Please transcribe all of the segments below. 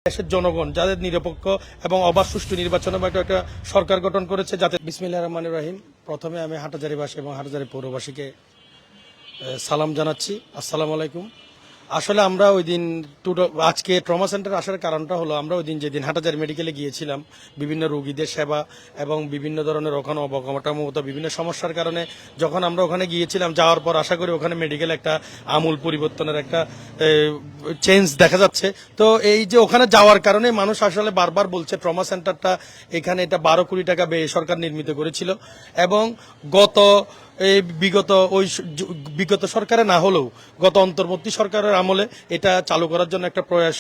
দেশের জনগণ যাদের নিরপেক্ষ এবং অবাধ সুষ্ঠু নির্বাচনের একটা সরকার গঠন করেছে, যাতে বিসমিল্লাহির রহমানির রহিম। প্রথমে আমি হাটহাজারীবাসী এবং হাটহাজারী পৌরবাসীকে সালাম জানাচ্ছি, আসসালামু আলাইকুম। আসলে আমরা ওই দিন আজকে ট্রমা সেন্টার আসার কারণটা হলো, আমরা ওই দিন যেদিন হাটহাজারী মেডিকেলে গিয়েছিলাম বিভিন্ন রোগীদের সেবা এবং বিভিন্ন ধরনের ওখানে অবকাঠামোগত বিভিন্ন সমস্যার কারণে যখন আমরা ওখানে গিয়েছিলাম, যাওয়ার পর আশা করি ওখানে মেডিকেল একটা আমূল পরিবর্তনের একটা চেঞ্জ দেখা যাচ্ছে। তো এই যে ওখানে যাওয়ার কারণে মানুষ আসলে বারবার বলছে ট্রমা সেন্টারটা এখানে এটা 12 কোটি টাকা ব্যয়ে সরকার নির্মিত করেছিল এবং এই বিগত সরকারে না হলেও গত অন্তর্বর্তী সরকারের আমলে এটা চালু করার জন্য একটা প্রয়াস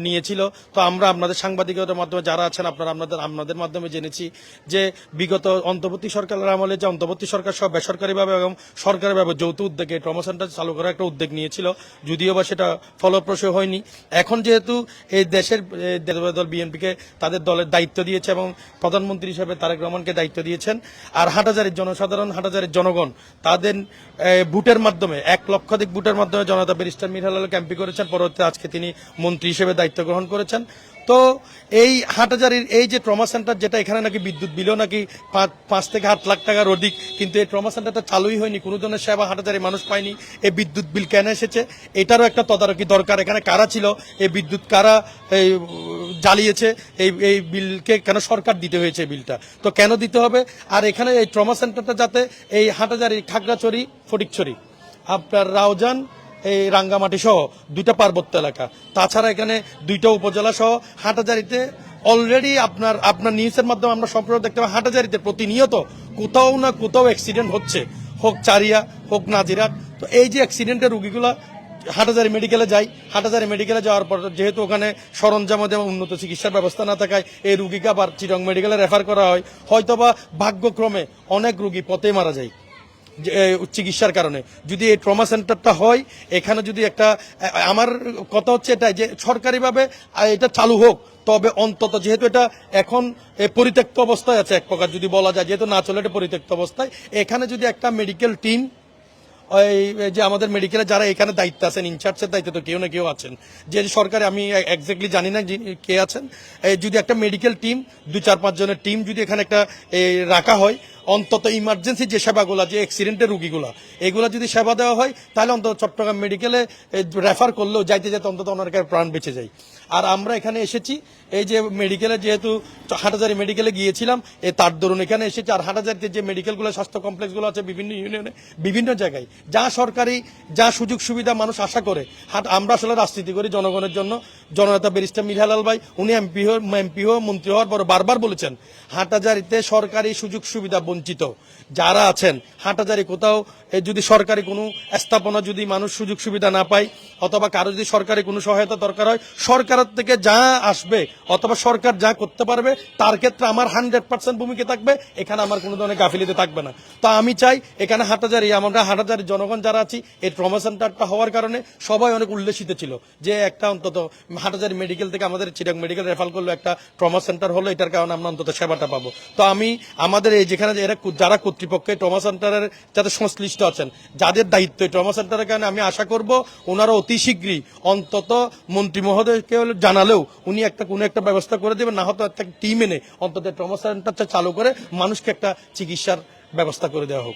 নিয়েছিল। তো আমরা আপনাদের সাংবাদিকতার মাধ্যমে যারা আছেন আপনাদের মাধ্যমে জেনেছি যে বিগত অন্তর্বর্তী সরকারের আমলে যে অন্তর্বর্তী সরকার সব বেসরকারিভাবে এবং সরকারিভাবে যৌথ উদ্যোগে ট্রমা সেন্টার চালু করার একটা উদ্যোগ নিয়েছিল, যদিও বা সেটা ফলপ্রসূ হয়নি। এখন যেহেতু এই দেশের দল বিএনপিকে তাদের দলের দায়িত্ব দিয়েছে এবং প্রধানমন্ত্রী হিসেবে তারেক রহমানকে দায়িত্ব দিয়েছেন, আর হাটহাজারীর জনসাধারণ, হাটহাজারীর জনগণ তাদের ভোটের মাধ্যমে 1 লক্ষাধিক ভোটের মাধ্যমে জনতা ব্যারিস্টার মীর হেলাল ক্যাম্পি করেছেন, পরবর্তী আজকে তিনি মন্ত্রী হিসেবে দায়িত্ব গ্রহণ করেছেন। তো এই হাটহাজারীর এই যে ট্রমা সেন্টার, যেটা এখানে নাকি বিদ্যুৎ বিলও নাকি 5 থেকে 8 লাখ টাকার অধিক, কিন্তু এই ট্রমা সেন্টারটা চালুই হয়নি, কোনো ধরনের সেবা হাটহাজারী মানুষ পায়নি। এই বিদ্যুৎ বিল কেন এসেছে এটারও একটা তদারকি দরকার। এখানে কারা ছিল, এই বিদ্যুৎ কারা জ্বালিয়েছে, এই বিলকে কেন সরকার দিতে হয়েছে, এই বিলটা তো কেন দিতে হবে। আর এখানে এই ট্রমা সেন্টারটা যাতে এই হাটহাজারী, খাগড়াছড়ি, ফটিকছড়ি, আপনার রাউজান, এই রাঙ্গামাটি সহ 2টা পার্বত্য এলাকা, তাছাড়া এখানে 2টা উপজেলা সহ হাটহাজারীতে অলরেডি আপনার নিউজের মাধ্যমে আমরা সম্প্রচার দেখতে পাই, হাটহাজারীতে প্রতিনিয়ত কোথাও না কোথাও অ্যাক্সিডেন্ট হচ্ছে, হোক চারিয়া হোক নাজিরাট। তো এই যে অ্যাক্সিডেন্টের রোগীগুলা হাটহাজারী মেডিকেলে যায়, হাটহাজারী মেডিকেলে যাওয়ার পর যেহেতু ওখানে সরঞ্জাম এবং উন্নত চিকিৎসার ব্যবস্থা না থাকায় এই রুগীকে আবার চিটং মেডিকেলে রেফার করা হয়। হয়তোবা ভাগ্যক্রমে অনেক রুগী পথে মারা যায় চিকিৎসার কারণে। যদি এই ট্রমা সেন্টারটা হয়, এখানে যদি একটা, আমার কথা হচ্ছে এটাই যে সরকারিভাবে এটা চালু হোক, তবে অন্তত যেহেতু এটা এখন পরিত্যক্ত অবস্থায় আছে, এক প্রকার যদি বলা যায়, যেহেতু না চলে এটা পরিত্যক্ত অবস্থায়, এখানে যদি একটা মেডিকেল টিম, ওই যে আমাদের মেডিকেলে যারা এখানে দায়িত্ব আছেন, ইনচার্জের দায়িত্ব তো কেউ না কেউ আছেন, যে সরকারে আমি এক্স্যাক্টলি জানি না কে আছেন, যদি একটা মেডিকেল টিম 2-4-5 জনের টিম যদি এখানে একটা রাখা হয়, অন্তত ইমার্জেন্সি যে সেবাগুলো, যে অ্যাক্সিডেন্টের রুগীগুলা, এগুলা যদি সেবা দেওয়া হয়, তাহলে অন্তত চট্টগ্রাম মেডিকেলে রেফার করলেও যাইতে যেতে অন্তত ওনার প্রাণ বেঁচে যায়। আর আমরা এখানে এসেছি এই যে মেডিকেলে, যেহেতু হাটহাজারী মেডিকেলে গিয়েছিলাম, তার দরুন এখানে এসেছি। আর হাটহাজারীতে যে মেডিকেলগুলো, স্বাস্থ্য কমপ্লেক্সগুলো আছে বিভিন্ন ইউনিয়নে, বিভিন্ন জায়গায় যা সরকারি যা সুযোগ সুবিধা মানুষ আশা করে, আমরা আসলে রাজনীতি করি জনগণের জন্য। জননেতা ব্যারিস্টার মীর হেলাল ভাই, উনি এমপি হয়ে মন্ত্রী হওয়ার পর বারবার বলেছেন, হাটহাজারীতে সরকারি সুযোগ সুবিধা বঞ্চিত যারা আছেন, হাটহাজারী কোথাও যদি সরকারি কোনো স্থাপনা যদি মানুষ সুযোগ সুবিধা না পায়, অথবা কারো যদি সরকারি কোনো সহায়তা দরকার হয়, সরকারের থেকে যা আসবে অথবা সরকার যা করতে পারবে তার ক্ষেত্রে আমার 100% ভূমিকা থাকবে, এখানে আমার কোনো ধরনের গাফিলিতে থাকবে না। তো আমি চাই এখানে আমরা হাটহাজারী জনগণ যারা আছি, এই ট্রমা সেন্টারটা হওয়ার কারণে সবাই অনেক উল্লেসিত ছিল যে একটা অন্তত হাটহাজারী মেডিকেল থেকে আমাদের চিটাং মেডিকেল রেফার করলো, একটা ট্রমা সেন্টার হলো, এটার কারণে আমরা অন্তত সেবাটা পাবো। তো আমি আমাদের এই যেখানে যারা কর্তৃপক্ষে ট্রমা সেন্টারের যাতে সংশ্লিষ্ট আছেন, যাদের দায়িত্ব ট্রমা সেন্টারের কারণে, আমি আশা করব ওনারা অতি শীঘ্রই অন্তত মন্ত্রী মহোদয়কে জানালেও উনি কোনো একটা ব্যবস্থা করে দেবেন, না হয়তো একটা টিম এনে অন্তত ট্রমা সেন্টারটা চালু করে মানুষকে একটা চিকিৎসার ব্যবস্থা করে দেওয়া হোক।